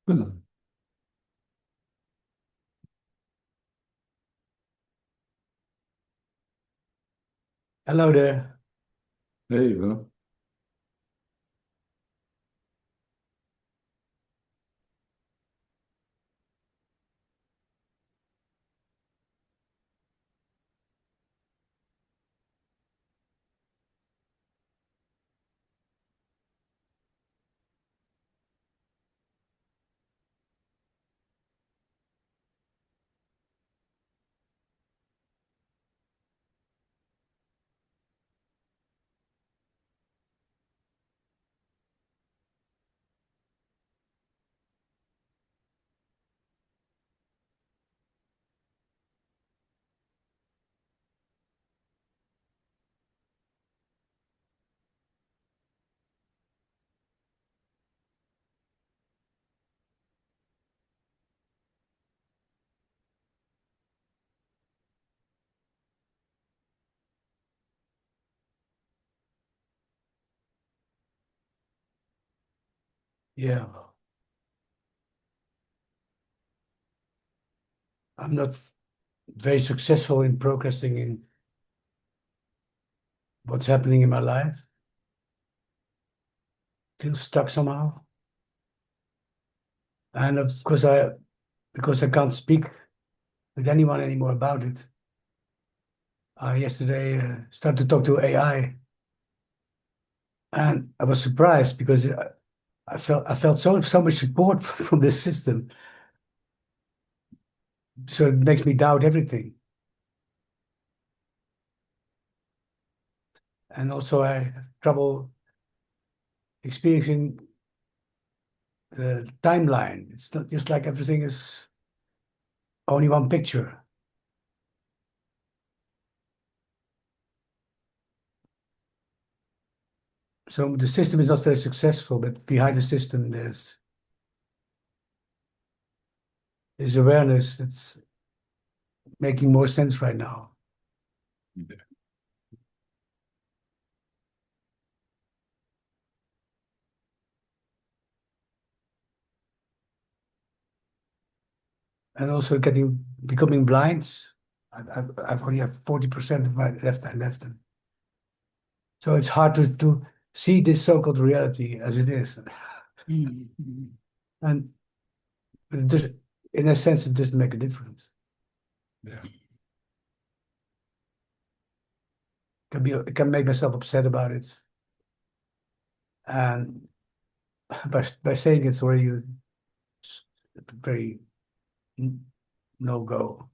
Good. Hello there. There you go. Yeah, I'm not very successful in progressing in what's happening in my life. Feel stuck somehow. And of course, because I can't speak with anyone anymore about it, I yesterday started to talk to AI, and I was surprised because I felt so much support from this system. So it makes me doubt everything. And also, I have trouble experiencing the timeline. It's not just like everything is only one picture. So the system is not very successful, but behind the system there's awareness that's making more sense right now. And also becoming blind. I've only have 40% of my left eye left. So it's hard to see this so-called reality as it is. Mhm. And it does, in a sense, it doesn't make a difference. Yeah. I can make myself upset about it. And by saying it's already very no go.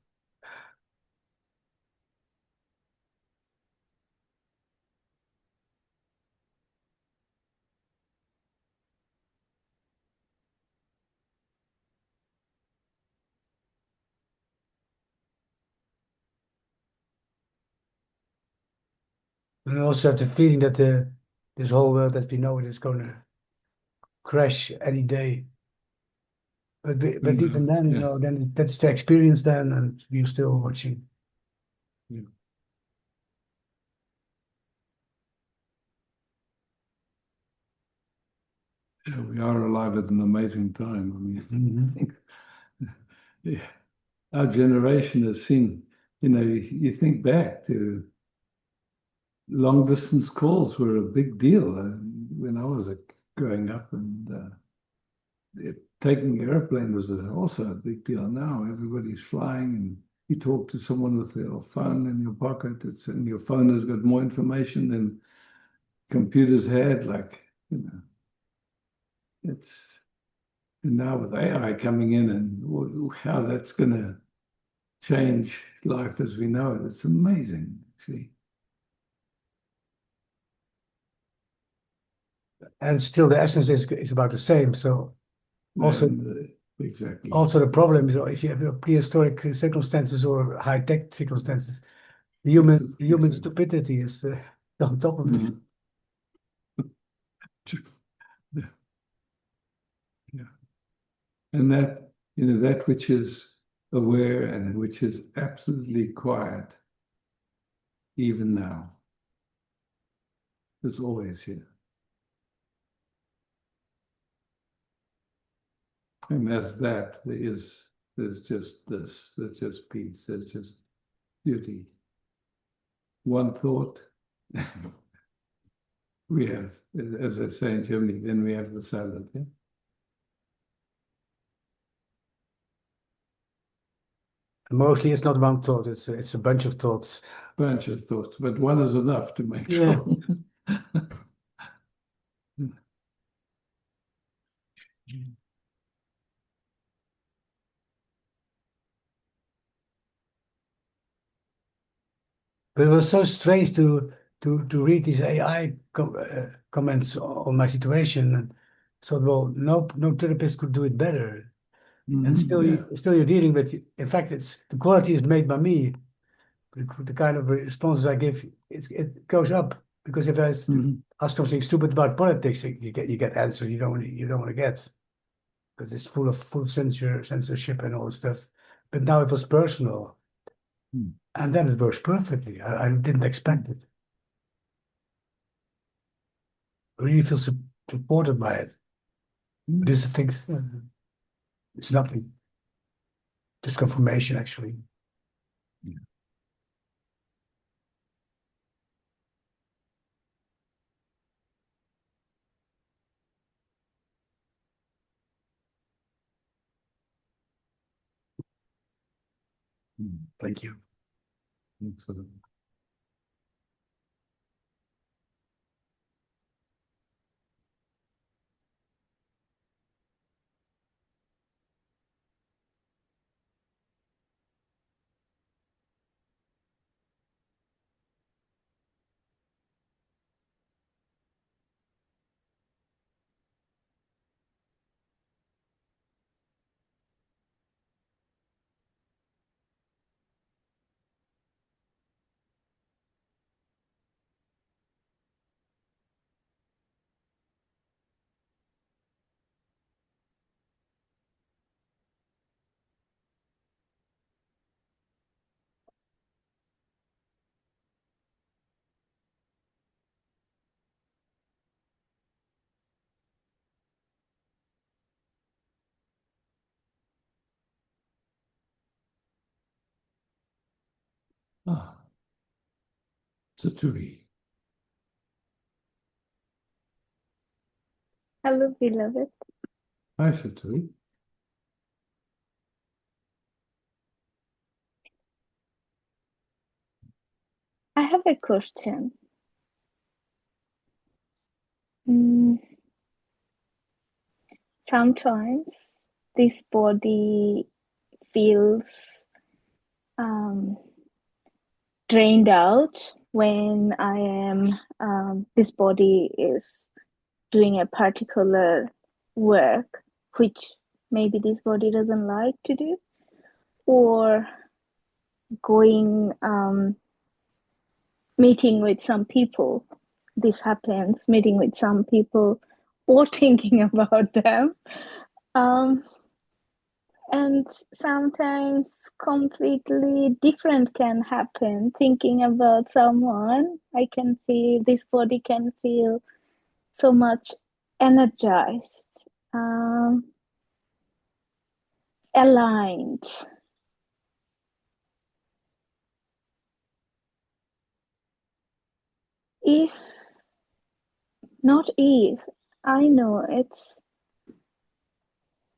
And I also have the feeling that this whole world as we know it is going to crash any day. But even then, Yeah. then that's the experience then, and we're still watching. Yeah. Yeah, we are alive at an amazing time. I Mhm. mean, yeah, our generation has seen, you think back to long distance calls were a big deal when I was growing up, and taking an airplane was also a big deal. Now everybody's flying, and you talk to someone with their phone in your pocket. And your phone has got more information than computers had. It's and now with AI coming in and how that's going to change life as we know it. It's amazing. See, And still, the essence is about the same. So also, and exactly, also the problem is exactly. if you have prehistoric circumstances or high-tech circumstances, the human Exactly. stupidity is on top of it. Mhm. Yeah, yeah. And that which is aware and which is absolutely quiet, even now, is always here. And as that, there's just this, there's just peace, there's just beauty. One thought, we have, as I say in Germany, then we have the salad, yeah? Mostly it's not one thought, it's a bunch of thoughts. Bunch of thoughts, but one is enough to make Yeah. trouble. But it was so strange to read these AI comments on my situation and thought, well, no therapist could do it better. And Mhm, yeah. still you're dealing with, in fact, it's the quality is made by me. The kind of responses I give, it goes up because if Mhm, ask something stupid about politics, you get answers you don't want to get because it's full of censorship and all this stuff. But now it was personal, mhm, and then it works perfectly. I didn't expect it. I really feel supported by it. But mhm. this is things, it's nothing. Just confirmation, actually. Yeah. Mhm. Thank you. Excellent. Ah, Saturi. Hello, beloved. Hi, Saturi. I have a question. Mm, Sometimes this body feels um, drained out when this body is doing a particular work, which maybe this body doesn't like to do, or going meeting with some people. This happens, meeting with some people or thinking about them. Um, and sometimes completely different can happen. Thinking about someone, I can feel this body can feel so much energized, um, aligned. If not if, I know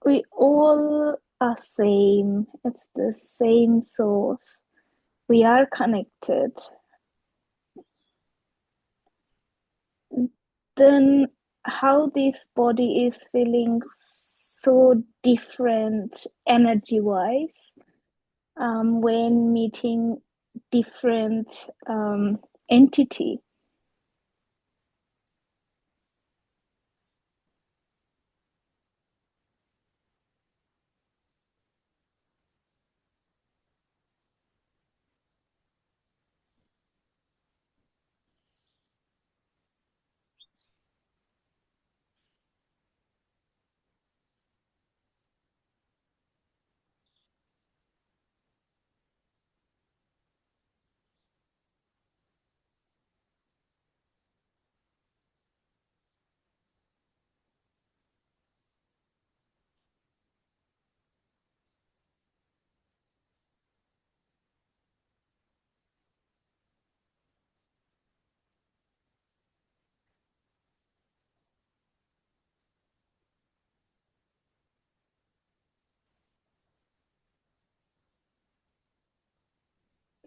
we all are same. It's the same source. We are connected. Then how this body is feeling so different energy wise when meeting different entity.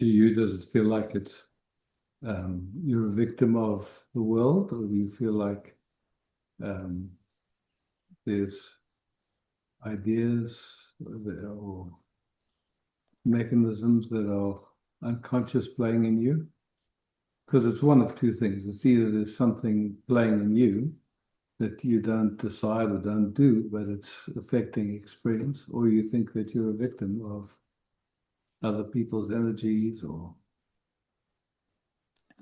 does it feel like you're a victim of the world, or do you feel like um, there's ideas or mechanisms that are unconscious playing in you? Because it's one of two things. It's either there's something playing in you that you don't decide or don't do, but it's affecting experience, or you think that you're a victim of other people's energies or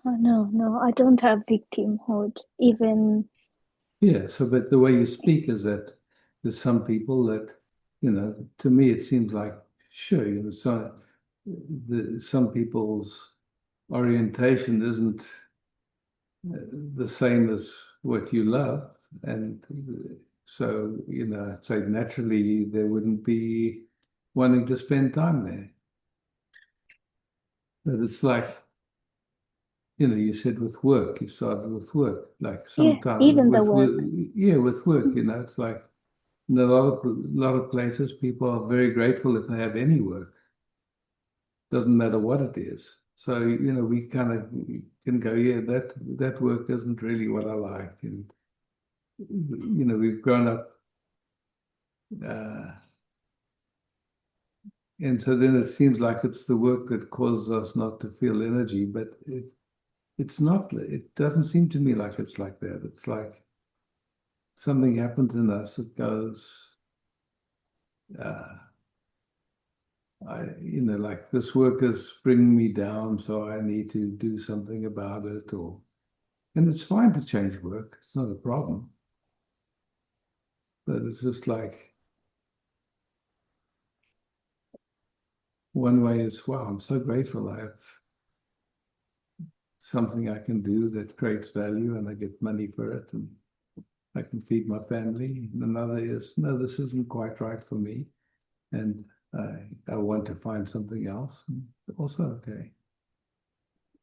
Oh, no, I don't have victimhood. Even, yeah. So, but the way you speak is that there's some people that, to me, it seems like, sure, so some people's orientation isn't the same as what you love. And so, I'd say naturally there wouldn't be wanting to spend time there. But it's like, you said with work, you started with work, like yeah, sometimes even the work. yeah, with work, it's like in a lot of places, people are very grateful if they have any work. Doesn't matter what it is. So, we kind of can go, yeah, that work isn't really what I like. And, we've grown up, uh, and so then it seems like it's the work that causes us not to feel energy, but it's not, it doesn't seem to me like it's like that. It's like something happens in us, it goes, uh, like this work is bringing me down, so I need to do something about it, and it's fine to change work. It's not a problem, but it's just like one way is, wow, I'm so grateful I have something I can do that creates value and I get money for it and I can feed my family. And another is, no, this isn't quite right for me. And I want to find something else. And also, okay.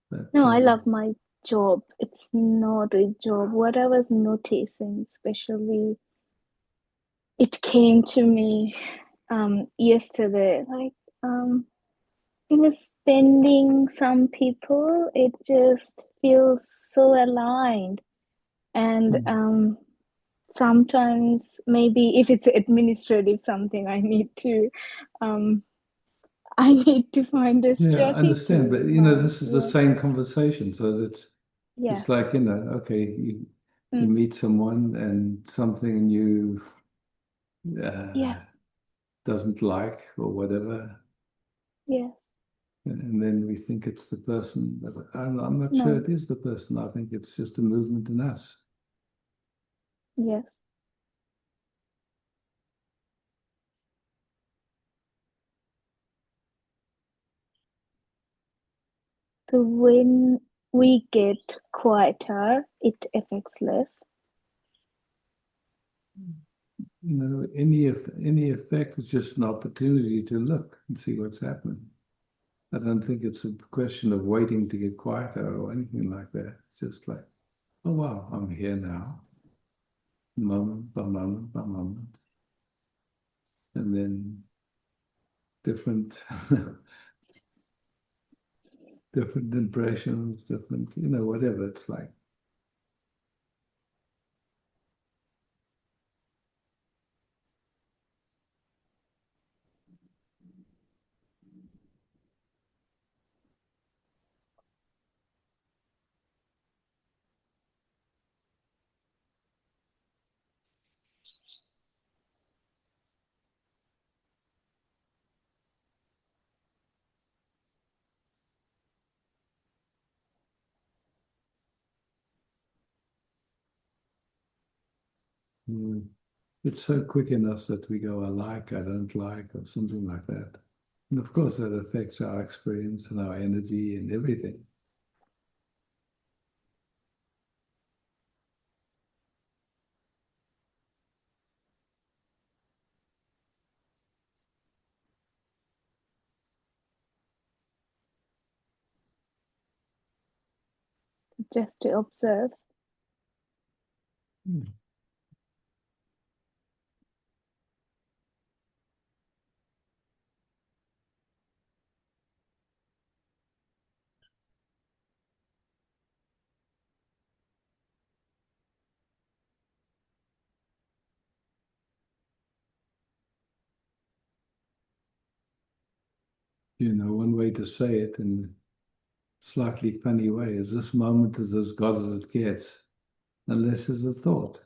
But No, I love my job. It's not a job. What I was noticing, especially, it came to me yesterday. Like, spending some people, it just feels so aligned. And sometimes maybe if it's administrative something, um I need to find a yeah, I strategy understand. But, in my, this is the yeah, same conversation. So it's yes, like, okay, you mm, meet someone and something you yes, doesn't like or whatever. yes, And then we think it's the person, but I'm not sure no, it is the person. I think it's just a movement in us. yes. So when we get quieter, it affects less. Any effect is just an opportunity to look and see what's happening. I don't think it's a question of waiting to get quieter or anything like that. It's just like, oh wow, I'm here now, moment by moment by moment, and then different different impressions, different, whatever it's like. Mm. It's so quick in us that we go, I like, I don't like, or something like that. And of course, that affects our experience and our energy and everything. Just to observe. Mm. one way to say it in a slightly funny way is this moment is as God as it gets, unless there's a thought.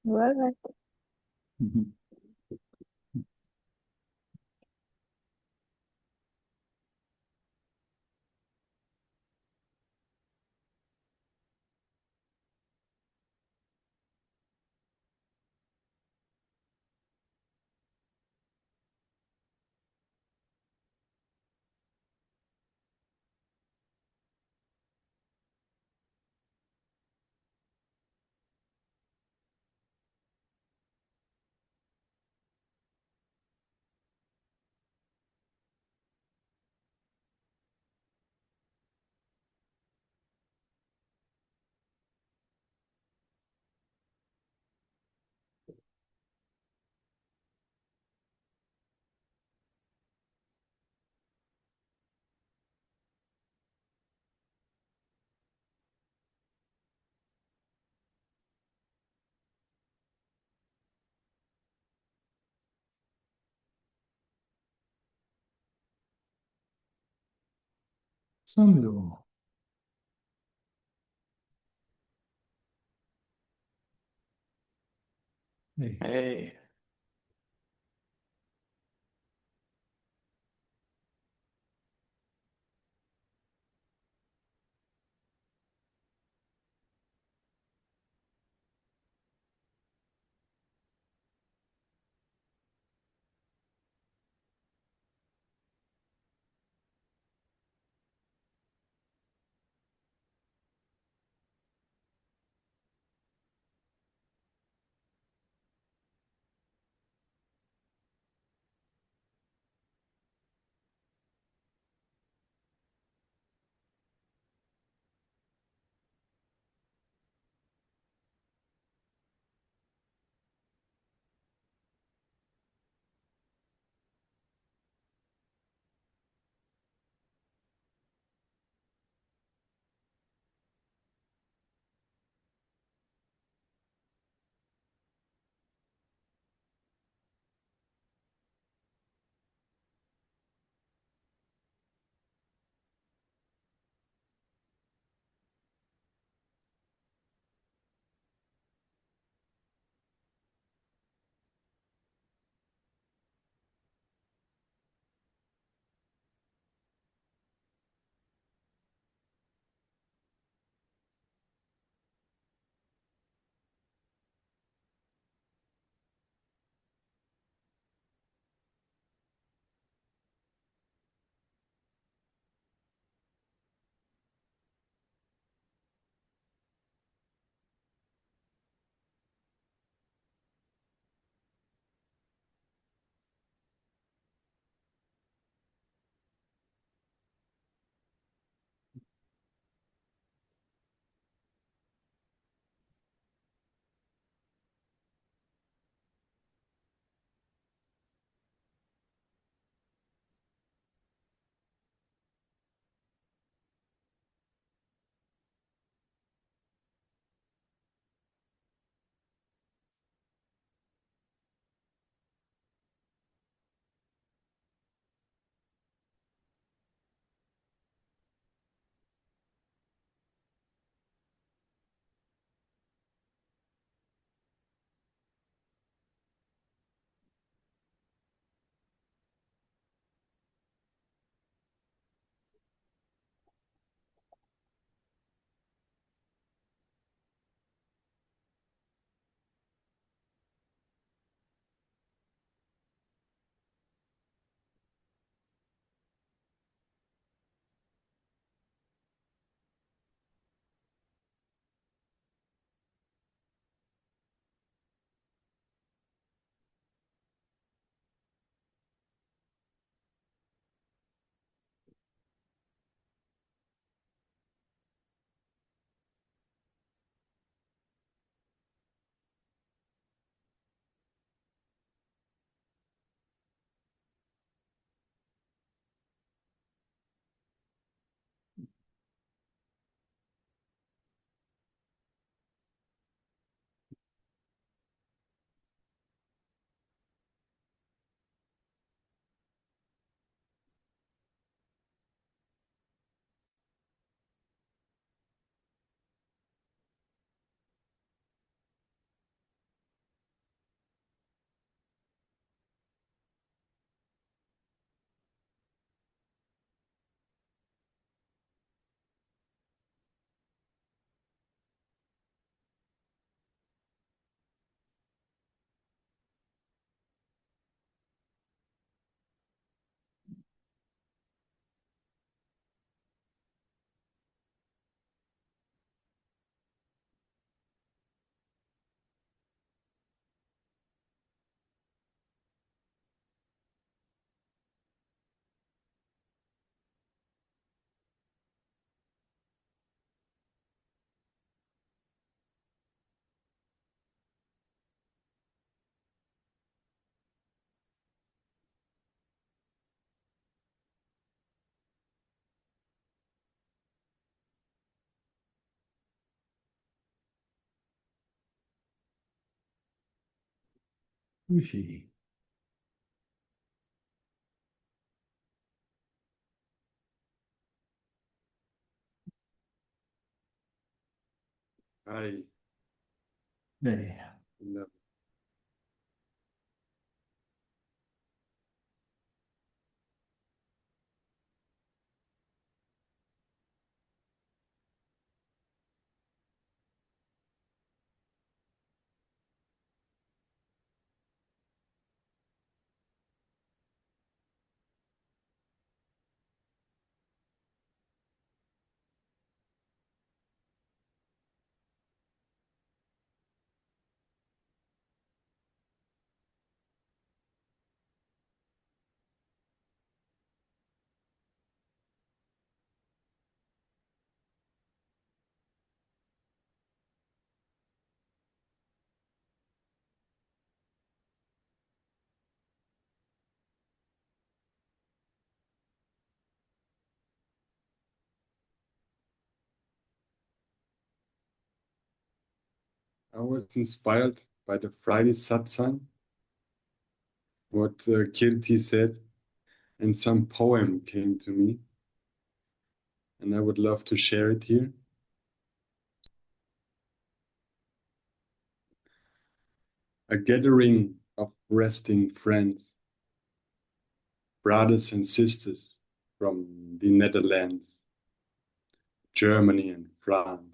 Right. Mhm. Samuel. Hey. Hey, Sushi. I Hey. love I was inspired by the Friday satsang, what Kirti said, and some poem came to me, and I would love to share it here. A gathering of resting friends, brothers and sisters from the Netherlands, Germany, and France.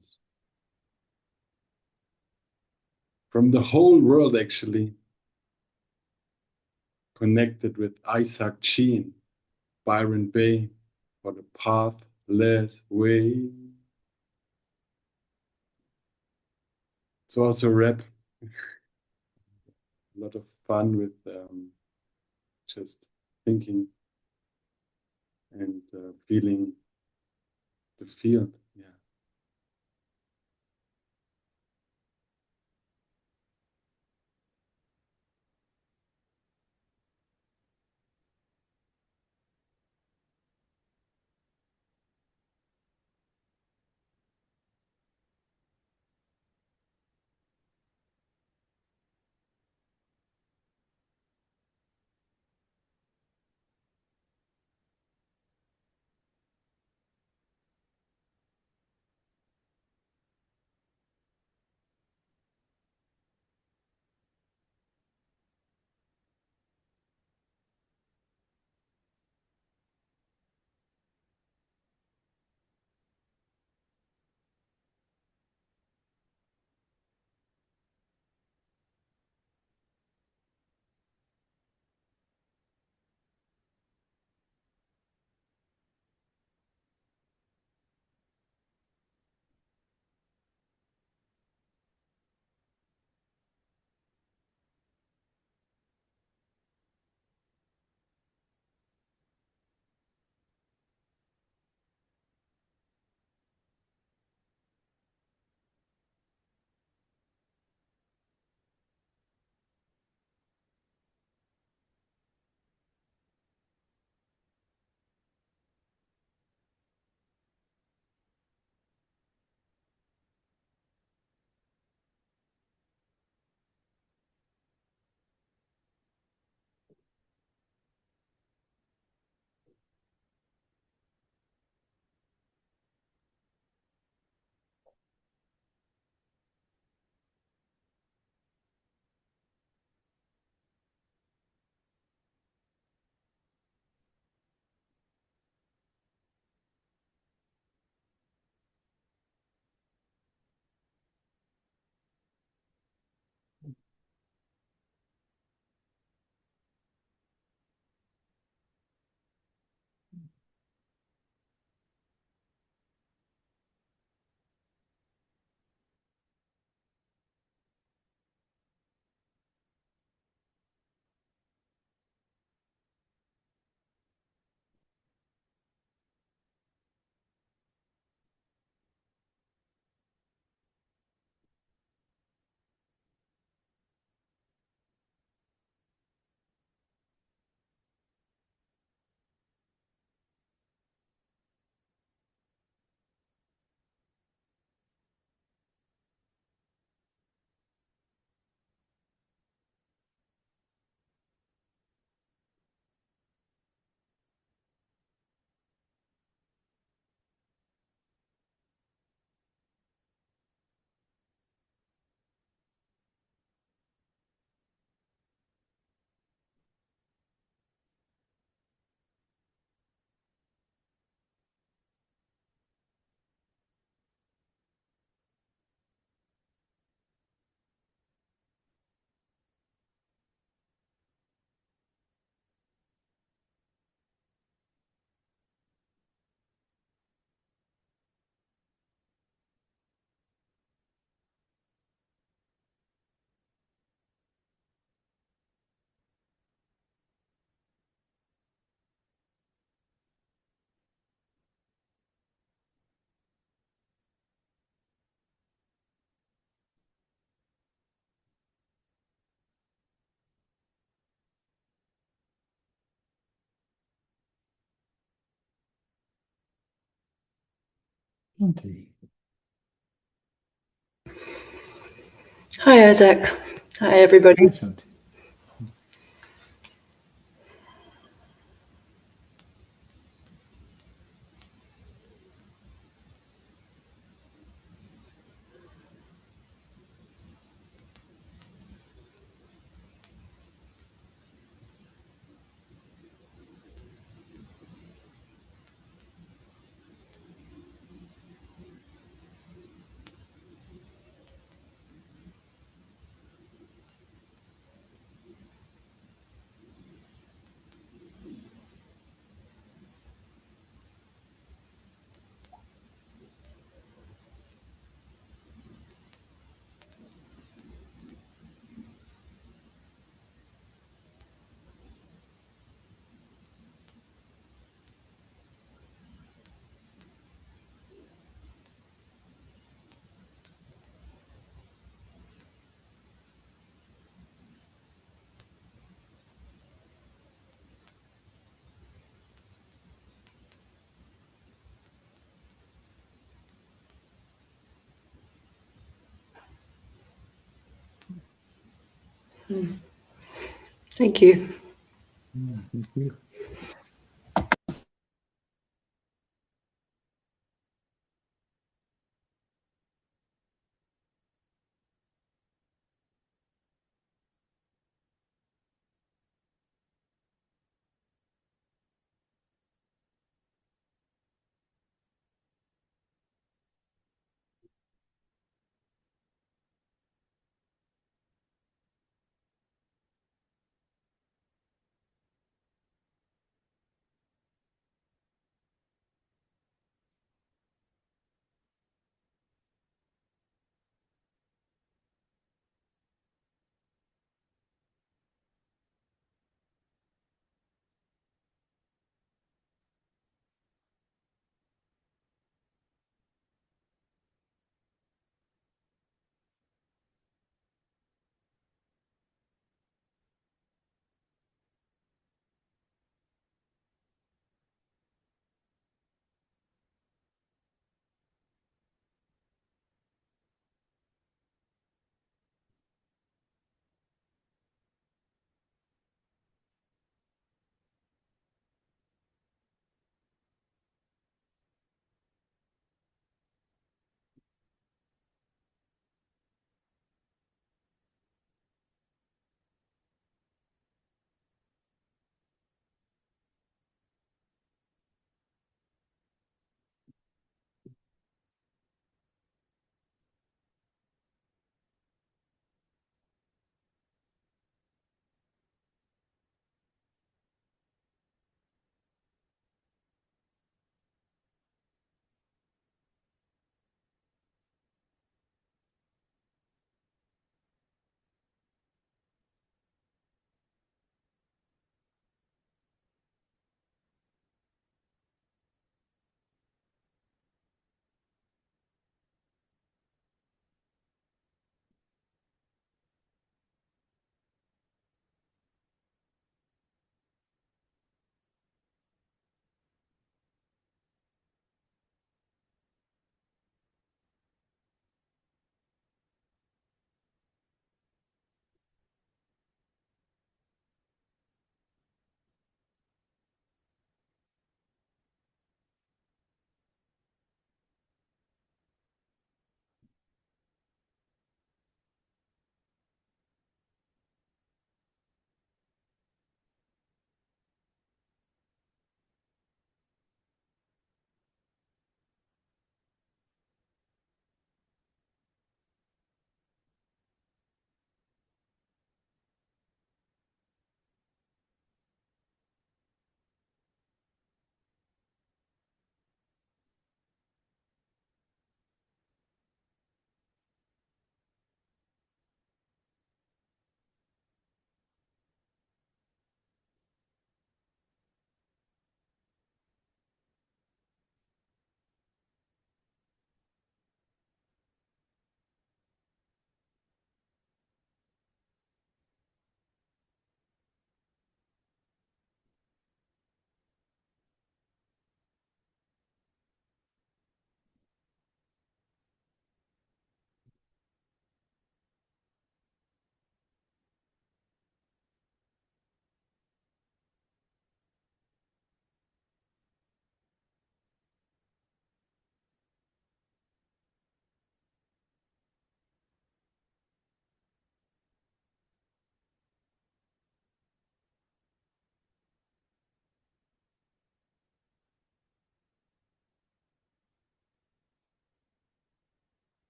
From the whole world, actually, connected with Isaac Sheen, Byron Bay, for the pathless way. It's also rap. A lot of fun with just thinking and feeling the field. Yeah. Auntie. Hi, Isaac. Hi, everybody. Hi, Shanti. Thank you. Thank you.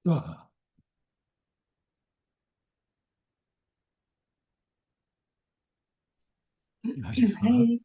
Oh, that's fine. Hey.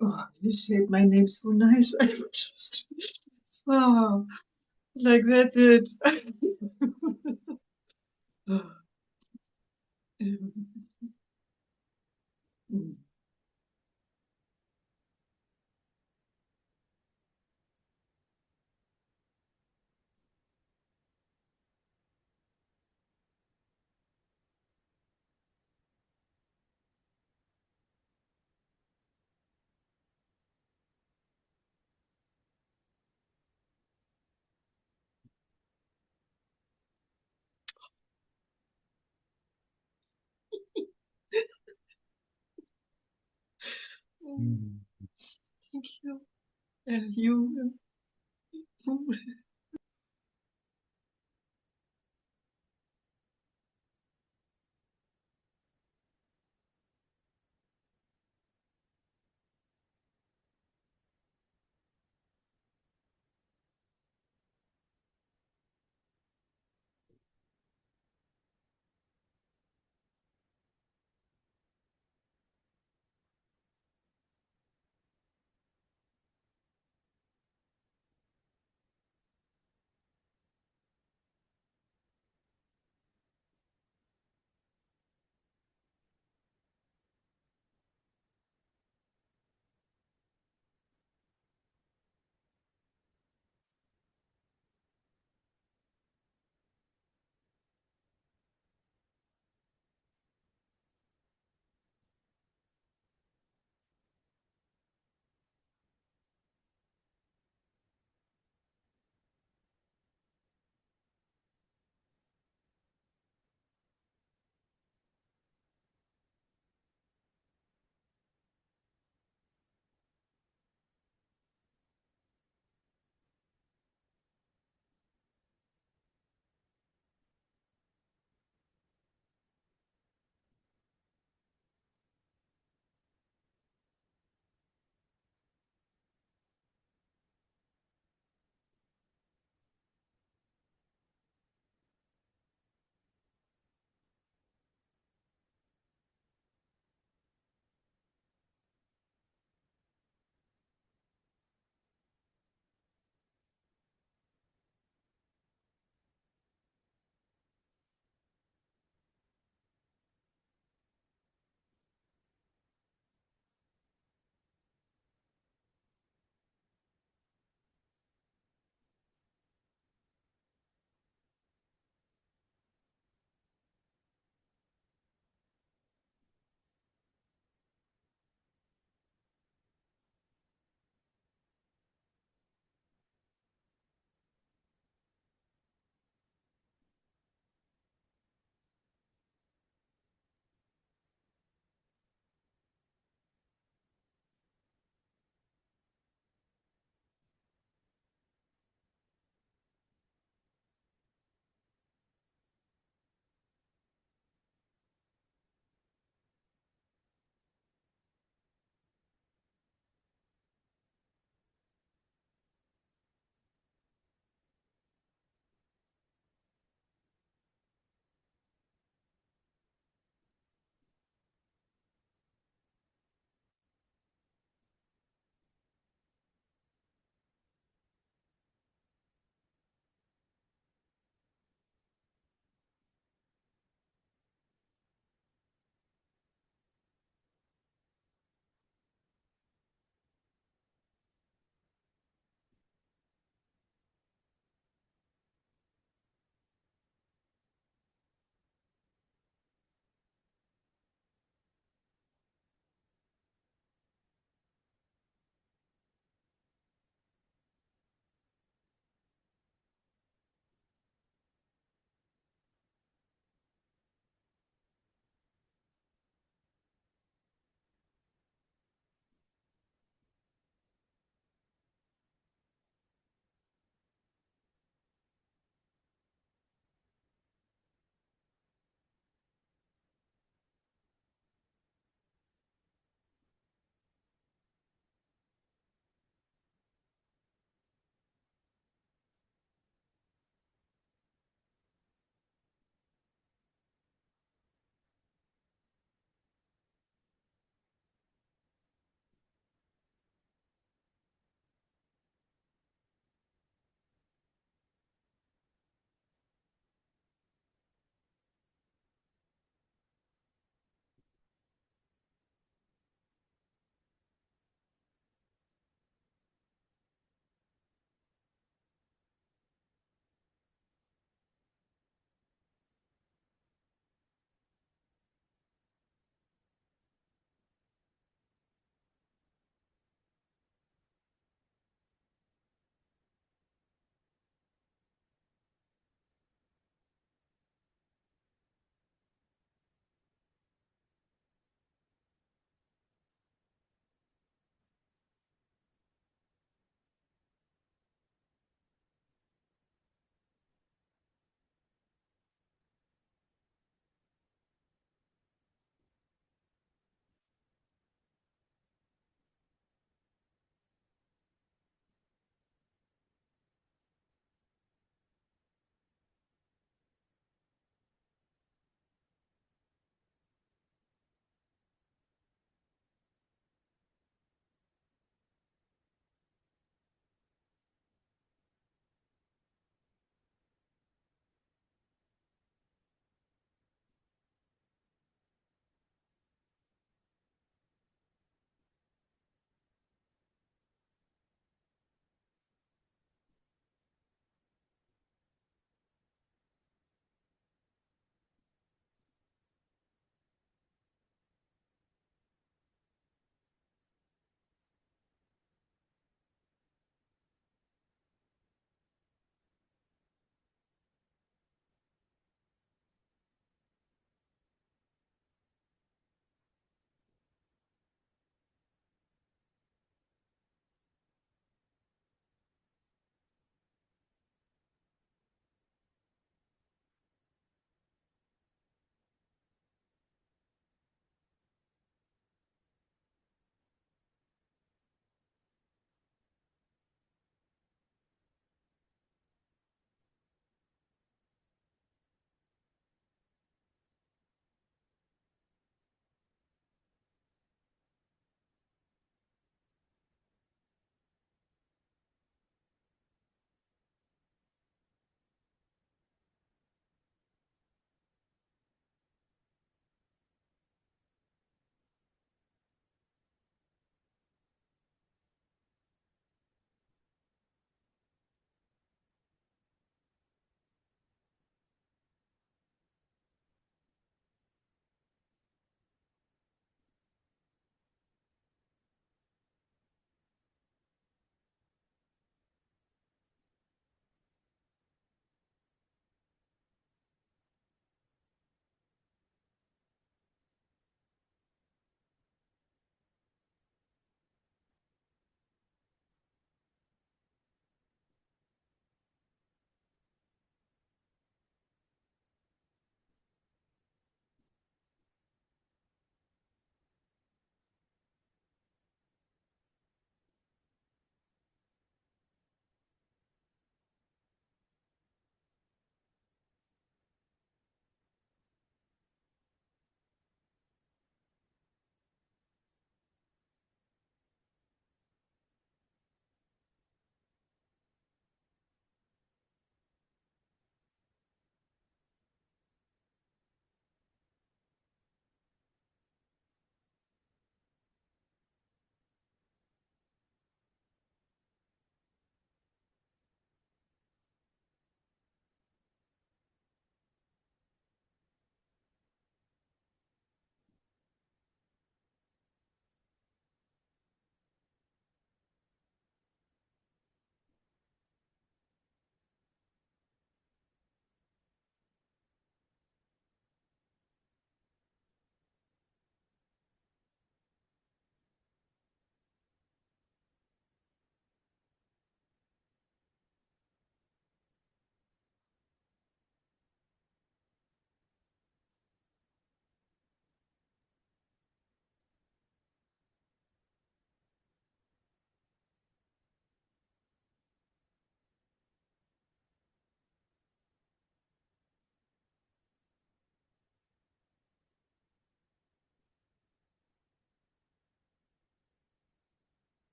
Oh, you said my name so nice. I was just, wow, like that it. Mm. Thank you. And you.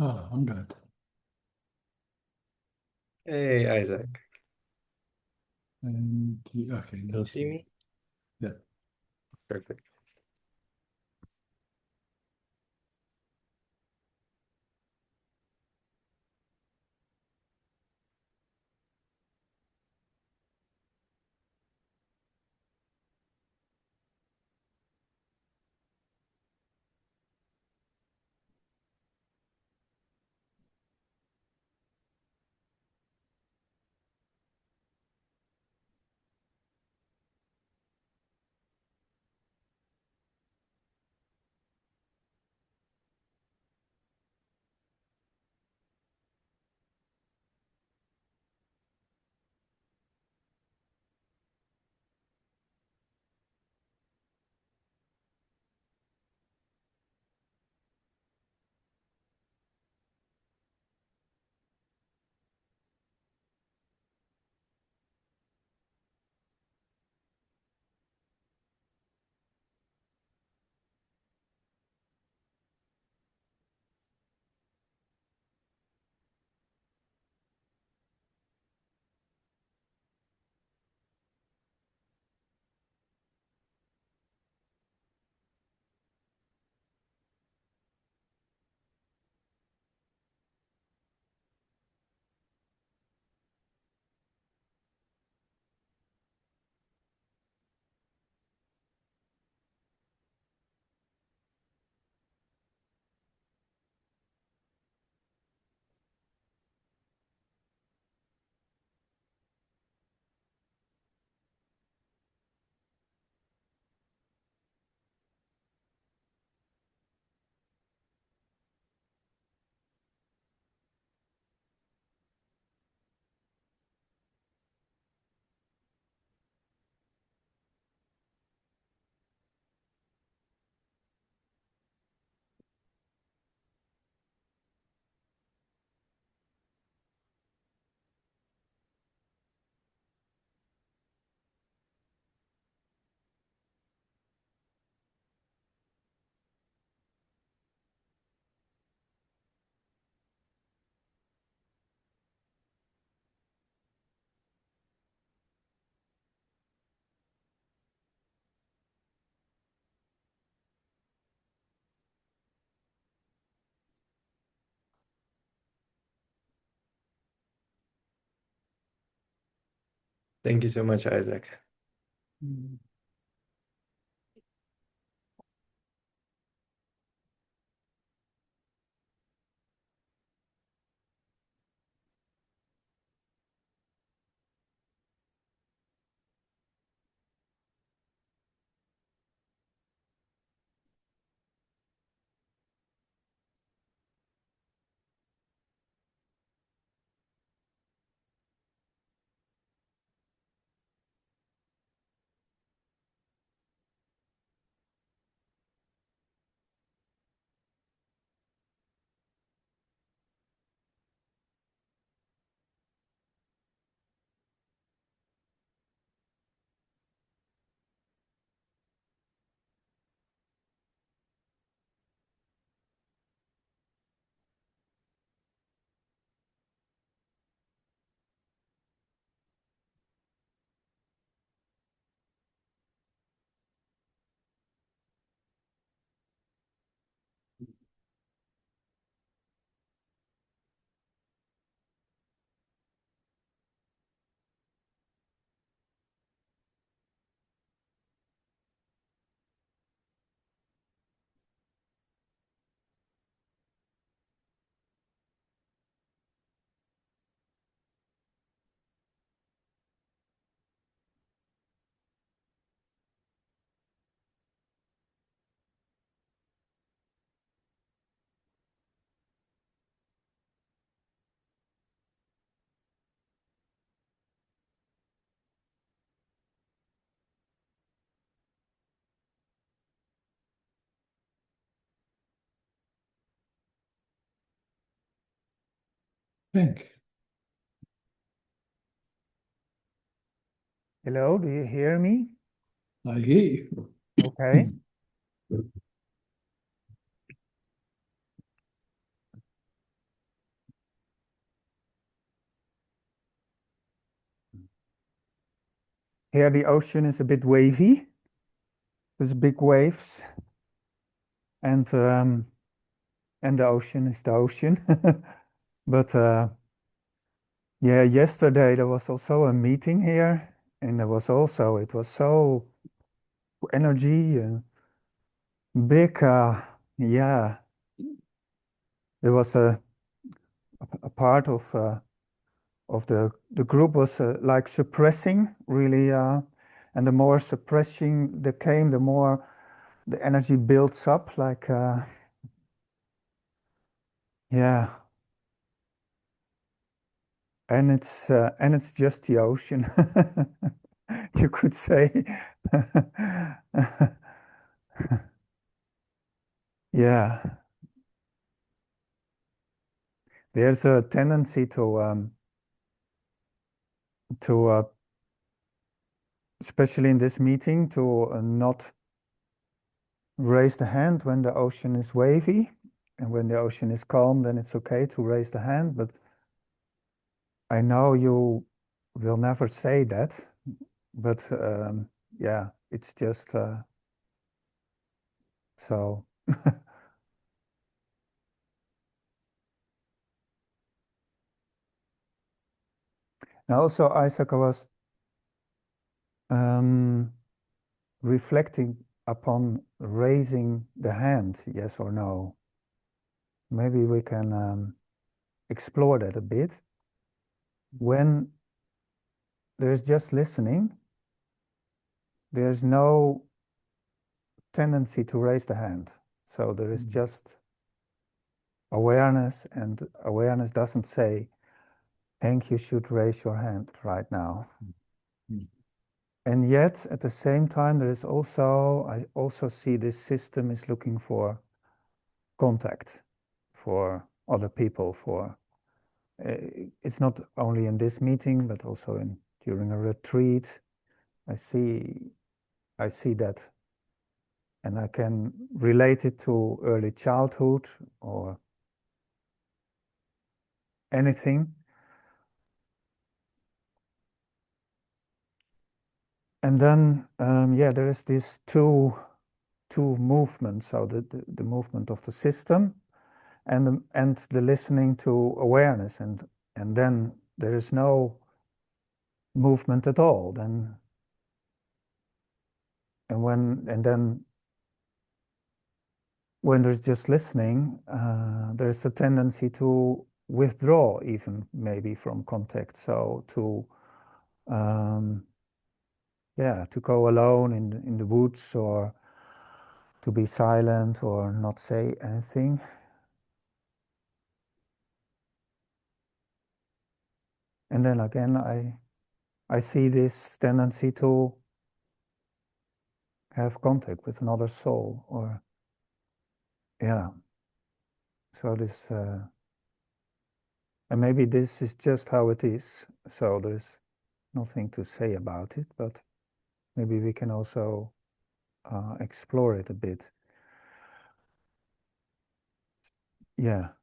Oh, I'm good. Hey, Isaac. And okay, Can now you see me? Yeah. Perfect. Thank you so much, Isaac. Mm. Think. Hello, do you hear me? I hear you. Okay. here the ocean is a bit wavy. There's big waves, and the ocean is the ocean. But yeah, yesterday there was also a meeting here, and it was so energy and big. Yeah, there was a part of the group was like suppressing really, and the more suppressing there came, the more the energy builds up. Like yeah, and it's just the ocean, you could say. Yeah, there's a tendency to especially in this meeting, to not raise the hand when the ocean is wavy, and when the ocean is calm, then it's okay to raise the hand. But I know you will never say that, but yeah, it's just so. And also, Isaac, I was reflecting upon raising the hand, yes or no. Maybe we can explore that a bit. When there's just listening, there's no tendency to raise the hand. So there is just awareness, and awareness doesn't say, Henk, you should raise your hand right now. And yet, at the same time, I also see this system is looking for contact for other people. It's not only in this meeting, but also during a retreat. I see that, and I can relate it to early childhood or anything. And then, yeah, there is these two movements. So the movement of the system, and the listening to awareness, and then there is no movement at all. Then when there's just listening, there's a tendency to withdraw, even maybe from contact. So yeah, to go alone in the woods, or to be silent or not say anything. And then again, I see this tendency to have contact with another soul, or yeah. So this, and maybe this is just how it is. So there's nothing to say about it, but maybe we can also explore it a bit. Yeah.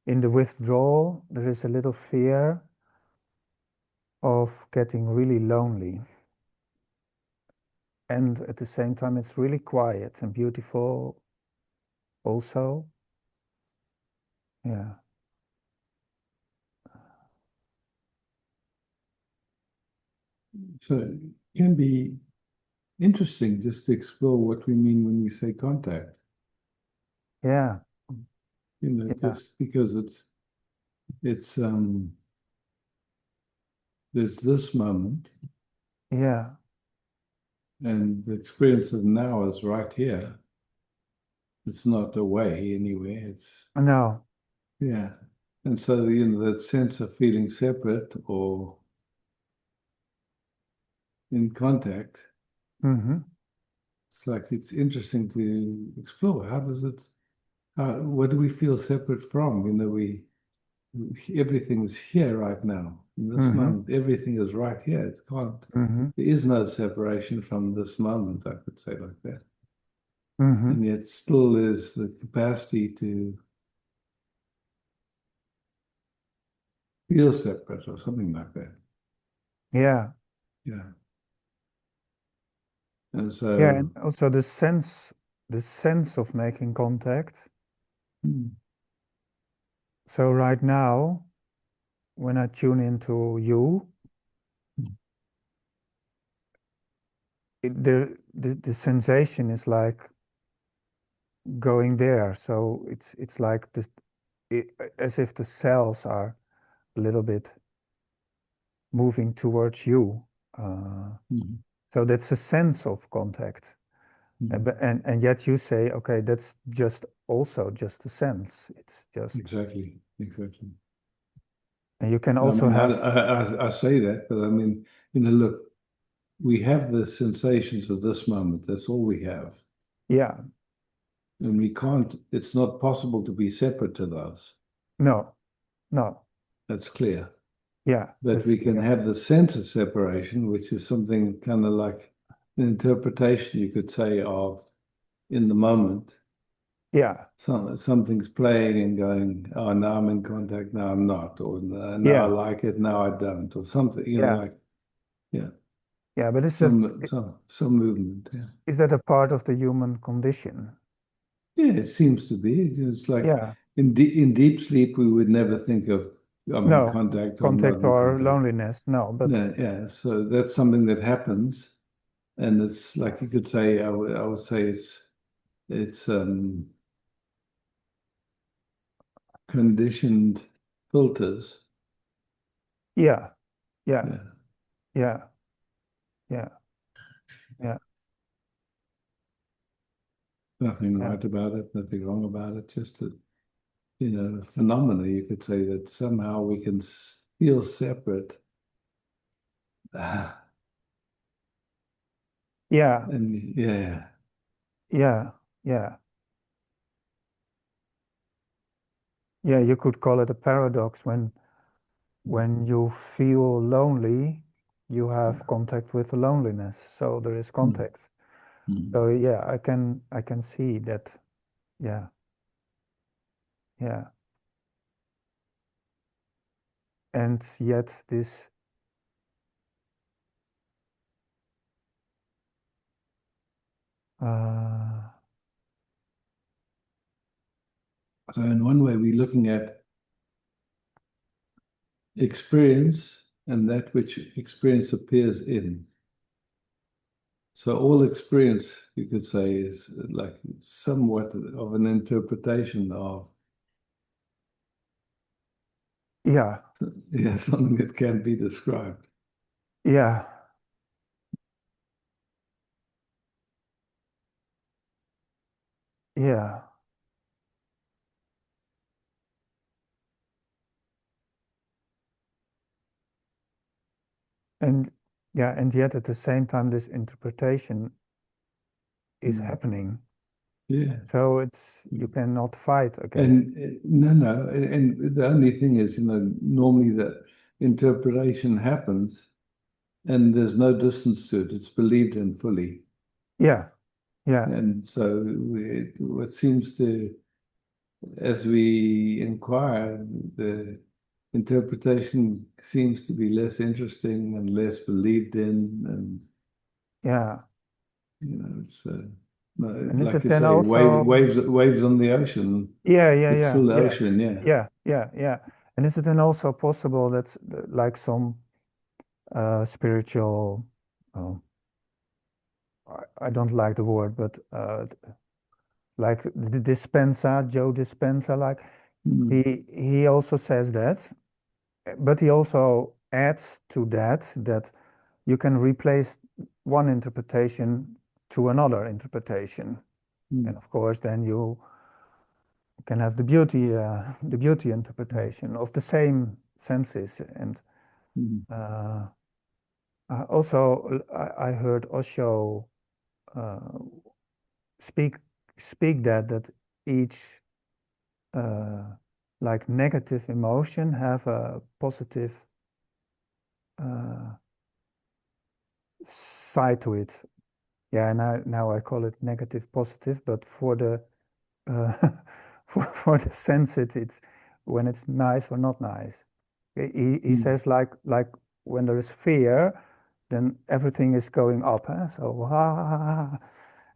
In the withdrawal, there is a little fear of getting really lonely. And at the same time, it's really quiet and beautiful also. Yeah. So it can be interesting just to explore what we mean when we say contact. Yeah. Yeah. Just because it's there's this moment. Yeah. And the experience of now is right here. It's not away anywhere. It's No. yeah. And so that sense of feeling separate or in contact. Mm-hmm. It's like it's interesting to explore. What do we feel separate from? Everything's here right now. In this moment, everything is right here. It can't, there is no separation from this moment, I could say like that. And yet still there's the capacity to feel separate or something like that. Yeah. Yeah. And Yeah, so, and also the sense of making contact. mm, So right now, when I tune into you, the sensation is like going there. So it's like as if the cells are a little bit moving towards you. mm, So that's a sense of contact. And yet you say, okay, that's just also just a sense. It's just, exactly. and you can I also mean, have, I say that, but I mean, look, we have the sensations of this moment. That's all we have. yeah, And we can't, it's not possible to be separate to those. no, no, That's clear. yeah, But that's we can clear. have the sense of separation, which is something kind of like an interpretation, you could say, of in the moment. Yeah, Something's playing and going, oh, now I'm in contact, now I'm not, or now I yeah, like it, now I don't, or something, yeah, like, yeah, yeah. But some movement, yeah. is that a part of the human condition? Yeah, it seems to be. It's like Yeah, in deep sleep, we would never think of I'm in no, contact or I'm not contact in or contact. loneliness, no, but No, yeah, so that's something that happens, and it's like you could say, I would say it's conditioned filters. yeah, yeah, Yeah, yeah, yeah, yeah, nothing yeah, right about it, nothing wrong about it. Just a phenomena. You could say that somehow we can feel separate, yeah, and yeah, yeah, yeah, yeah. You could call it a paradox when you feel lonely, you have contact with the loneliness, so there is mm, contact. mm, So yeah, I can see that. Yeah, yeah. And yet this, uh, So in one way, we're looking at experience and that which experience appears in. So all experience, you could say, is like somewhat of an interpretation of, yeah, yeah, something that can be described. yeah, yeah. And yeah, and yet at the same time, this interpretation is Mm. happening. Yeah. So you cannot fight against. And no, and the only thing is, normally the interpretation happens and there's no distance to it. It's believed in fully. Yeah, yeah, And so what seems to, as we inquire, the interpretation seems to be less interesting and less believed in. And, yeah. it's And is like it you then say, also, waves on the ocean. yeah, yeah, It's yeah, still the yeah, ocean, yeah. yeah, yeah, yeah. And is it then also possible that like some spiritual, oh, I don't like the word, but like the Dispenza, Joe Dispenza, like Mm, he also says that, but he also adds to that you can replace one interpretation to another interpretation. And mm, of course, then you can have the beauty mm, interpretation of the same senses. And mm, uh, also, I heard Osho uh, speak speak that each uh, like negative emotion have a positive uh, side to it. Yeah, now I call it negative positive, but for the uh, for the sense it's when it's nice or not nice. He mm, says like when there is fear, then everything is going up. Huh? So,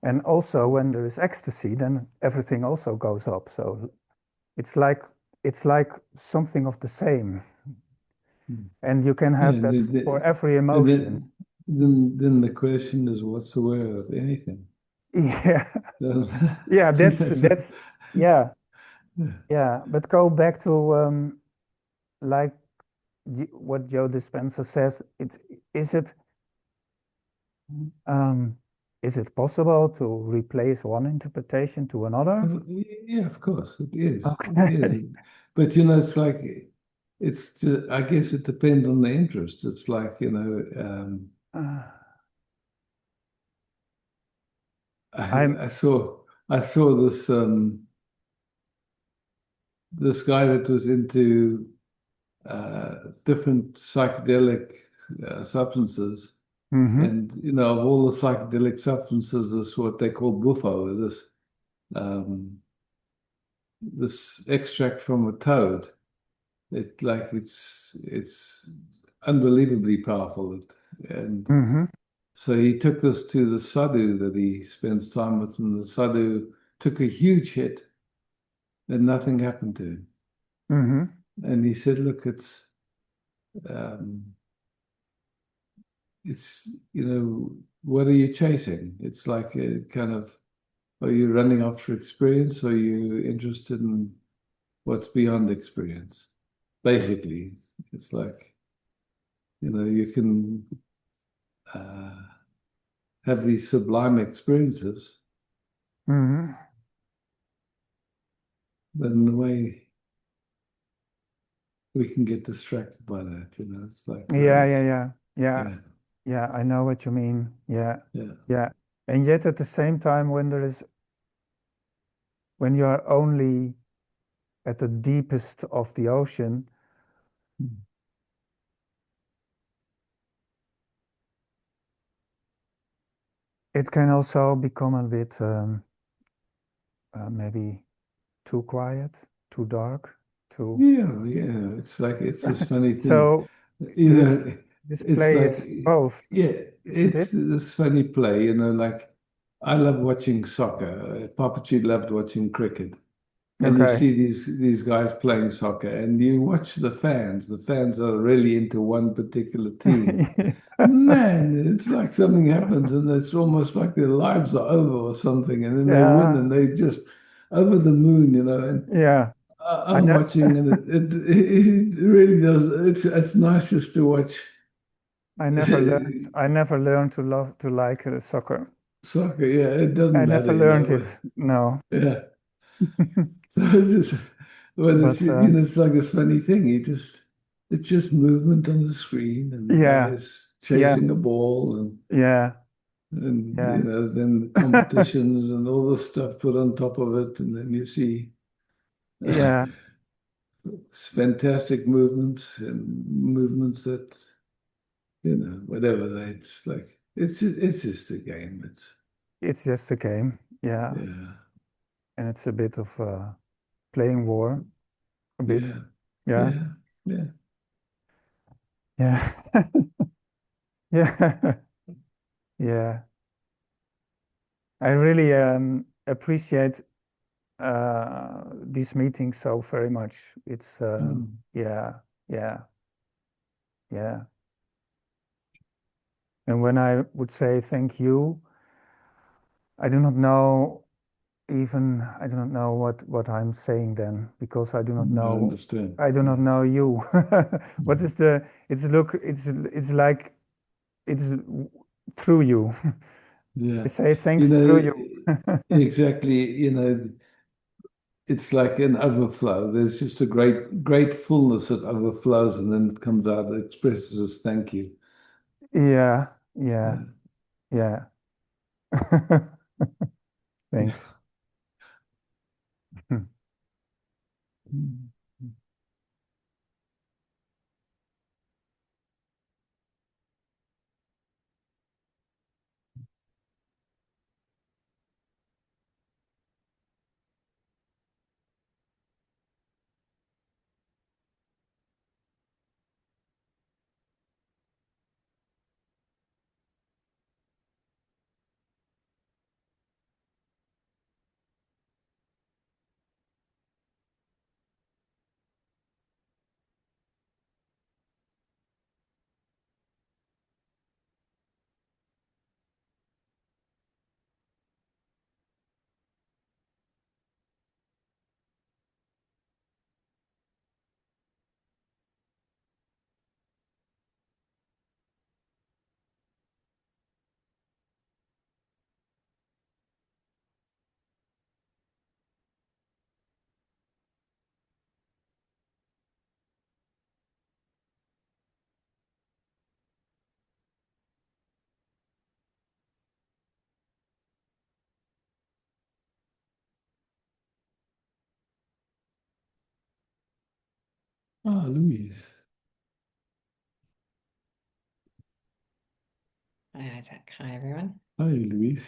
and also when there is ecstasy, then everything also goes up. So it's like something of the same. And you can have Yeah, that for every and emotion. then the question is, what's the way of anything? Yeah. Yeah, that's yeah. Yeah. But go back to like what Joe Dispenza says, is it um is it possible to replace one interpretation to another? Yeah, of course, it is. It is. Okay. But it's like it's just, I guess it depends on the interest. It's like, Uh, I'm I saw this guy that was into different psychedelic substances. mm-hmm, And of all the psychedelic substances, this what they call buffo, um, this extract from a toad. It's unbelievably powerful. And mm-hmm, so he took this to the sadhu that he spends time with, and the sadhu took a huge hit, and nothing happened to him. mm-hmm, And he said, "Look, um, it's what are you chasing? It's like a kind of, are you running after experience? Or are you interested in what's beyond experience? Basically, it's like, you can uh, have these sublime experiences, mm-hmm. but in a way, we can get distracted by that. It's like, Yeah, oh, yeah, yeah, yeah, yeah, yeah. I know what you mean. Yeah, yeah, yeah. And yet at the same time, when you're only at the deepest of the ocean, it can also become a bit maybe too quiet, too dark, too. yeah, yeah. It's like it's this funny thing, So you this know. this It's play like, is both, yeah, isn't it's it? this funny play, like I love watching soccer. Papachi loved watching cricket. And you Okay. see these guys playing soccer, and you watch the fans. The fans are really into one particular team. Man, it's like something happens, and it's almost like their lives are over or something, and then they win, Yeah, and they just over the moon. And yeah. I I'm know. watching, and it really does. It's nice just to watch I never learned to love to like soccer. soccer. Yeah, it I doesn't never matter, learned it. No. Yeah. So it's just, well, But it's like this funny thing. It's just movement on the screen and yeah, guys yeah, chasing a ball yeah, and yeah, then competitions and all this stuff put on top of it. And then you see yeah. fantastic movements and movements that, whatever they, it's like, it's just a game. It's just a game. Yeah, Yeah, and it's a bit of playing war. A bit. yeah, Yeah, yeah, yeah. yeah, yeah, yeah. I really appreciate these meetings so very much. It's Mm. yeah, yeah, yeah. And when I would say thank you, I do not know I do not know what I'm saying then because I understand. I do not Yeah. know you. What is the it's like it's through you. Yeah. I say You thanks through know, you. exactly, it's like an overflow. There's just a great fullness that overflows and then it comes out, it expresses as thank you. Yeah, yeah, Yeah. yeah. Thanks. Mm. Ah, Louise. Hi, Isaac. Hi, everyone. Hi, Louise.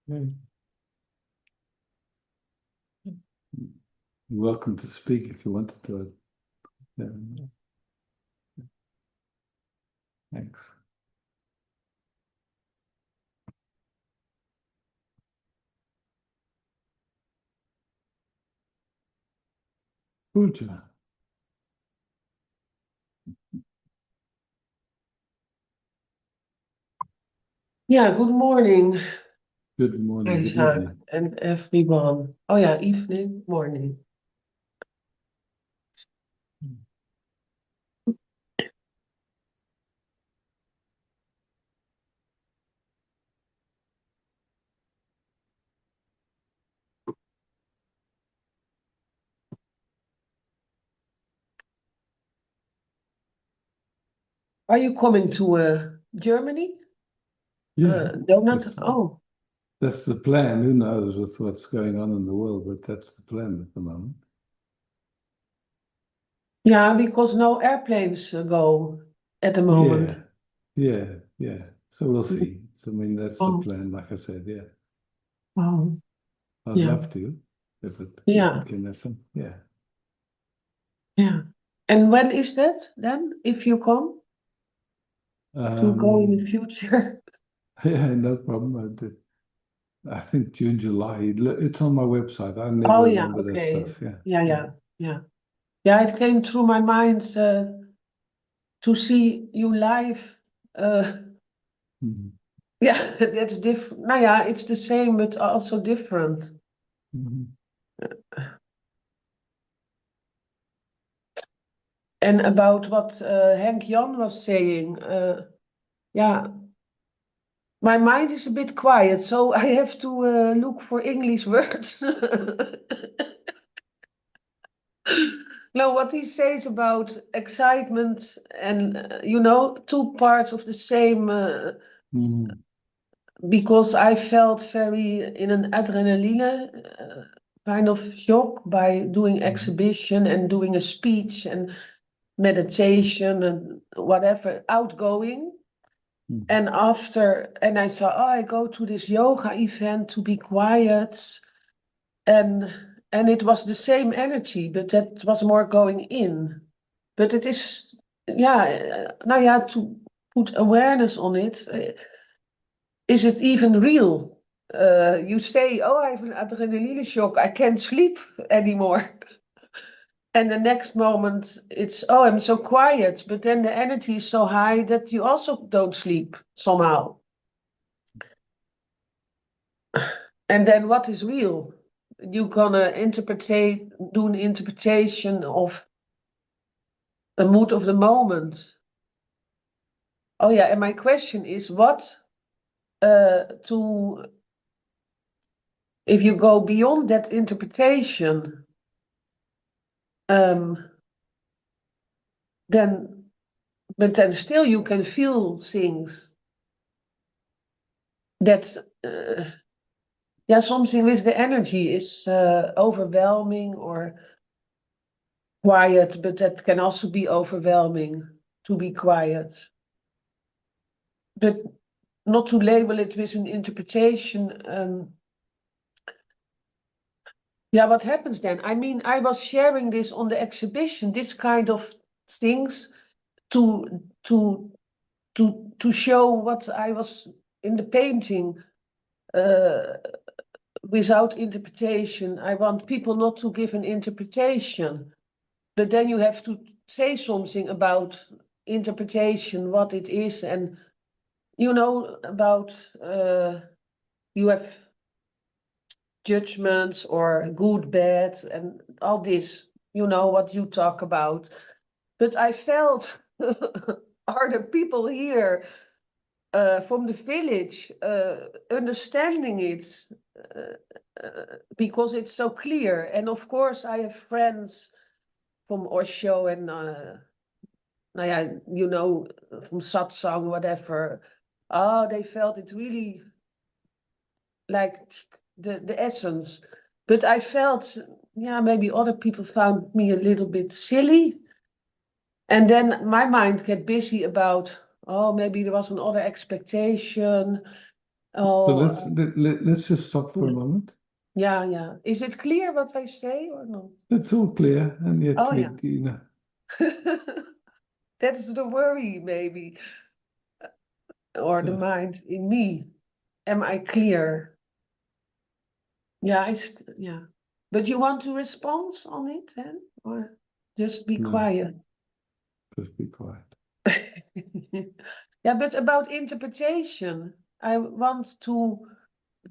Mm. You're welcome to speak if you wanted to. Yeah. Thanks. Pooja. Yeah, good morning, Good morning, good Isaac, evening. and everyone. Oh yeah, evening, morning. Are you coming to Germany? Yeah, Donut? that's Oh, that's the plan. Who knows with what's going on in the world, but that's the plan at the moment. yeah, because no airplanes go at the moment. Yeah. So we'll see. So I mean, that's the Oh, plan. Like I said, yeah, oh, I'd yeah, love to if it yeah, can happen. Yeah. yeah. And when is that then, if you come to go in the future? Yeah, no problem. I think June, July. It's on my website. I never Oh yeah, remember that okay. stuff. Yeah, Yeah, yeah. yeah, yeah. Yeah, it came through my mind to see you live. Mhm. Yeah, that's different. Nou ja, it's the same, but also different. Mhm. And about what Henk Jan was saying, yeah, my mind is a bit quiet, so I have to look for English words. No, what he says about excitement and, you know, two parts of the same, Mm. because I felt very in an adrenaline kind of shock by doing exhibition and doing a speech and meditation and whatever, outgoing. Mm. And after, and I saw, oh, I go to this yoga event to be quiet. And it was the same energy, but that was more going in. But it is, yeah, now you have to put awareness on it. Is it even real? You say, oh, I have an adrenaline shock, I can't sleep anymore. And the next moment it's, oh, I'm so quiet, but then the energy is so high that you also don't sleep somehow. And then what is real? You're gonna do an interpretation of a mood of the moment. Oh yeah, and my question is what to if you go beyond that interpretation, um, then but then still you can feel things that yeah, something with the energy is overwhelming or quiet, but that can also be overwhelming to be quiet. But not to label it with an interpretation. Yeah, what happens then? I mean, I was sharing this on the exhibition, this kind of things to to to show what I was in the painting without interpretation. I want people not to give an interpretation, but then you have to say something about interpretation, what it is, and you know about you have judgments or good, bad, and all this, you know what you talk about. But I felt, are the people here from the village understanding it? Because it's so clear. And of course, I have friends from Osho and, nou ja, you know, from satsang, whatever. Oh, they felt it really like the essence. But I felt, yeah, maybe other people found me a little bit silly. And then my mind get busy about, oh, maybe there was another expectation. So Oh, let's just stop for a moment. yeah. Is it clear what I say or not? It's all clear, and yet Oh, we, yeah. you know, That's the worry, maybe, or the yeah. mind in me. Am I clear? Yeah, yeah. But you want to respond on it then, or just be No. quiet? Just be quiet. Yeah, but about interpretation, I want to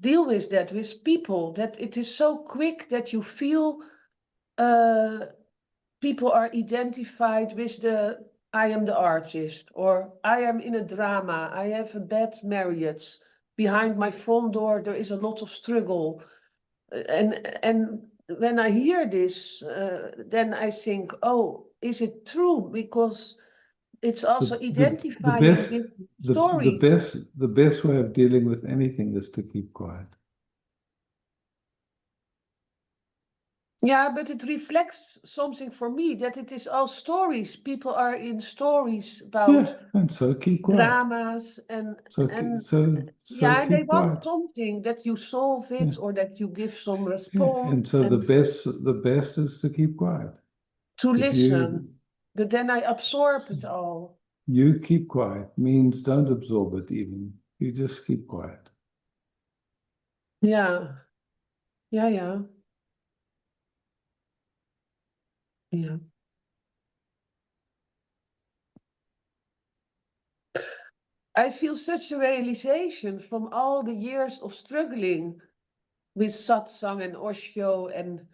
deal with that with people, that it is so quick that you feel people are identified with the I am the artist, or I am in a drama, I have a bad marriage, behind my front door there is a lot of struggle. And when I hear this, then I think, oh, is it true? Because it's also The identifying best with stories. the best way of dealing with anything is to keep quiet. Yeah, but it reflects something for me that it is all stories. People are in stories about Yeah, and so keep quiet. dramas and yeah, and they keep want quiet. something that you solve it Yeah. or that you give some Yeah, response and so the best is to keep quiet. to If listen. But then I absorb it all. you keep quiet means don't absorb it even. You just keep quiet. Yeah. Yeah. I feel such a realization from all the years of struggling with satsang and Osho and,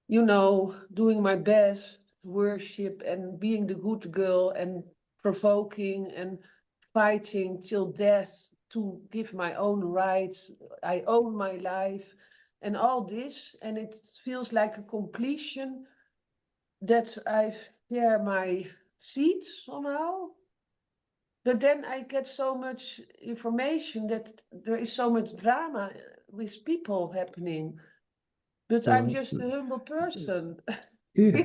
you know, doing my best, worship and being the good girl and provoking and fighting till death to give my own rights. I own my life and all this. And it feels like a completion that I share my seeds somehow. But then I get so much information that there is so much drama with people happening. But I'm just a humble person. Yeah,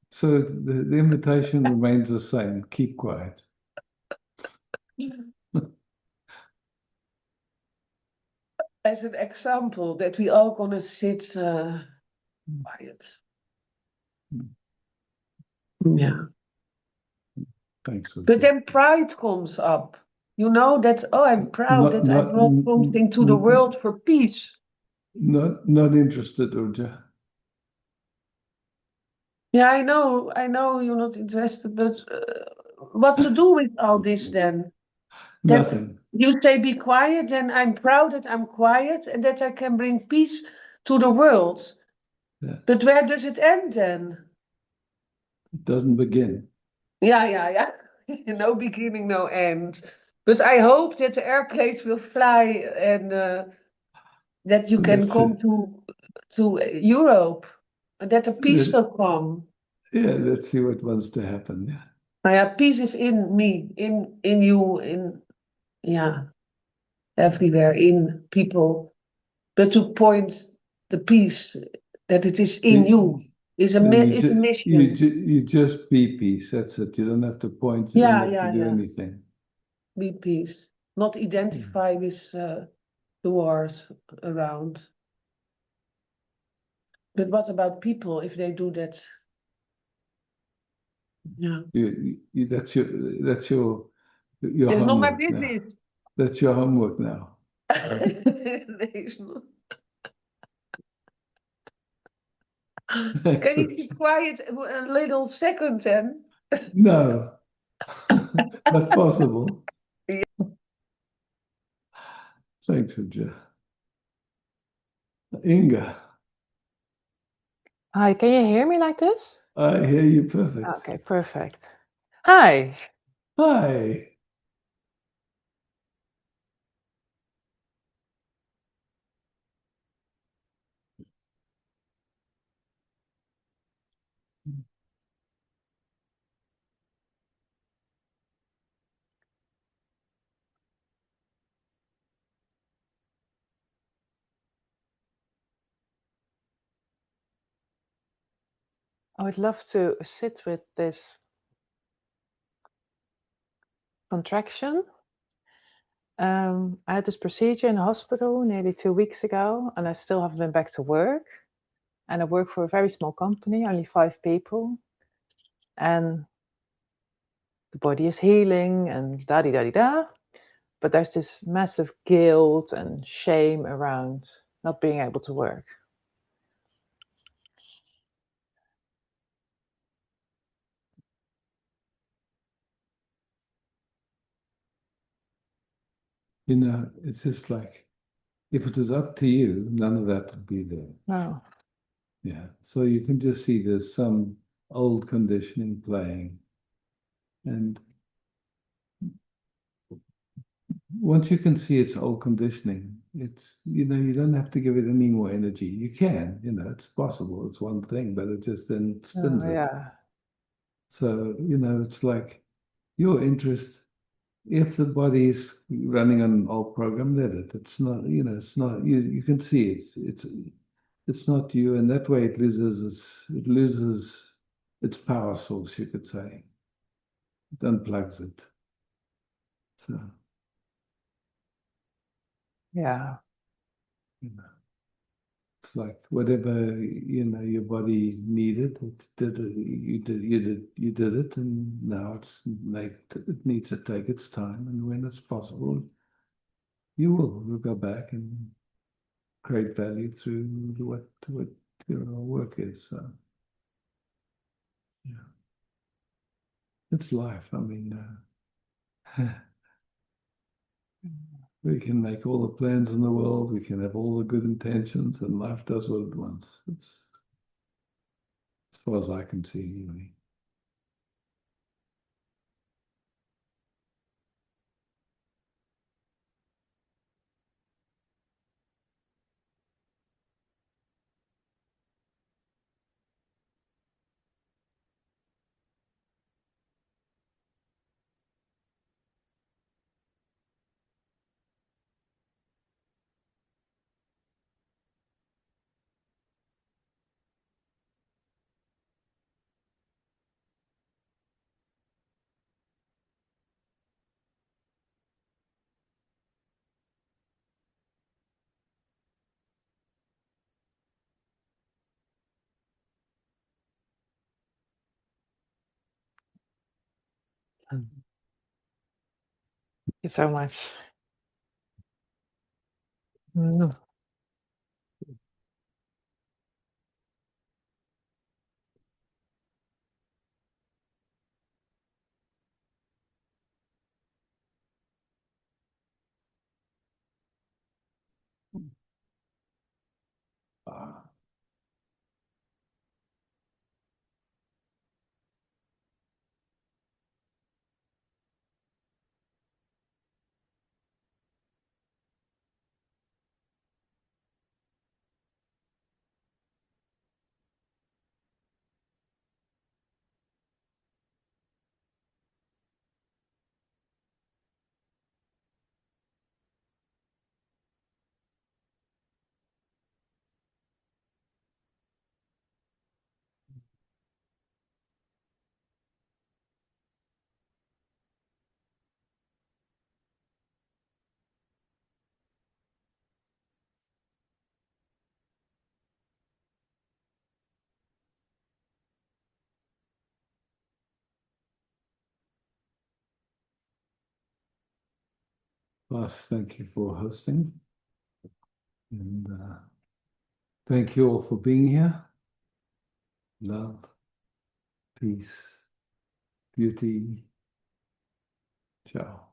so the invitation remains the same. Keep quiet. As an example, that we all gonna sit quiet. Yeah. Thanks, But Roger. then pride comes up. You know that, oh, I'm proud that I brought something to the world for peace. Not interested, Roger. Yeah, I know you're not interested, but what to do with all this then? That Nothing. you say be quiet, then I'm proud that I'm quiet and that I can bring peace to the world. Yeah. But where does it end then? It doesn't begin. Yeah. No beginning, no end. But I hope that the airplanes will fly and that you can That's come it. to Europe and that the peace will come. Yeah, let's see what wants to happen. Yeah. Yeah, peace is in me, in you, yeah, everywhere, in people. But to point the peace that it is in you is a mission. You just be peace. That's it. You don't have to point. You don't have to do anything. Be peace. Not identify with the wars around. But what about people if they do that? Yeah. That's your It's not my homework now. business. That's your homework now. Nee, is not. Thanks, Can you Roger. keep quiet a little second then? No, not possible. Yeah. Thanks, Roger. Inga, Hi, can you hear me like this? I hear you perfect. Okay, perfect. Hi. Hi. I would love to sit with this contraction. I had this procedure in the hospital nearly 2 weeks ago, and I still haven't been back to work. And I work for a very small company, only 5 people. And the body is healing and da-di-da-di-da. But there's this massive guilt and shame around not being able to work. You know, it's just like, if it was up to you, none of that would be there. No. Yeah. So you can just see there's some old conditioning playing. And once you can see it's old conditioning, it's, you don't have to give it any more energy. You can, it's possible. It's one thing, but it just then spins it. Yeah. So, it's like your interest. If the body's running on an old program, let it. It's not, it's not, you can see it. It's not you, and that way it loses its power source, you could say. It unplugs it. So Yeah. it's like whatever your body needed, you did it, and now it needs to take its time, and when it's possible, you'll go back and create value through what your work is. So yeah, it's life. I mean, we can make all the plans in the world, we can have all the good intentions, and life does what it wants. It's as far as I can see, anyway. Thank you so much. Mm. Ah, Plus, thank you for hosting. And thank you all for being here. Love, peace, beauty. Ciao.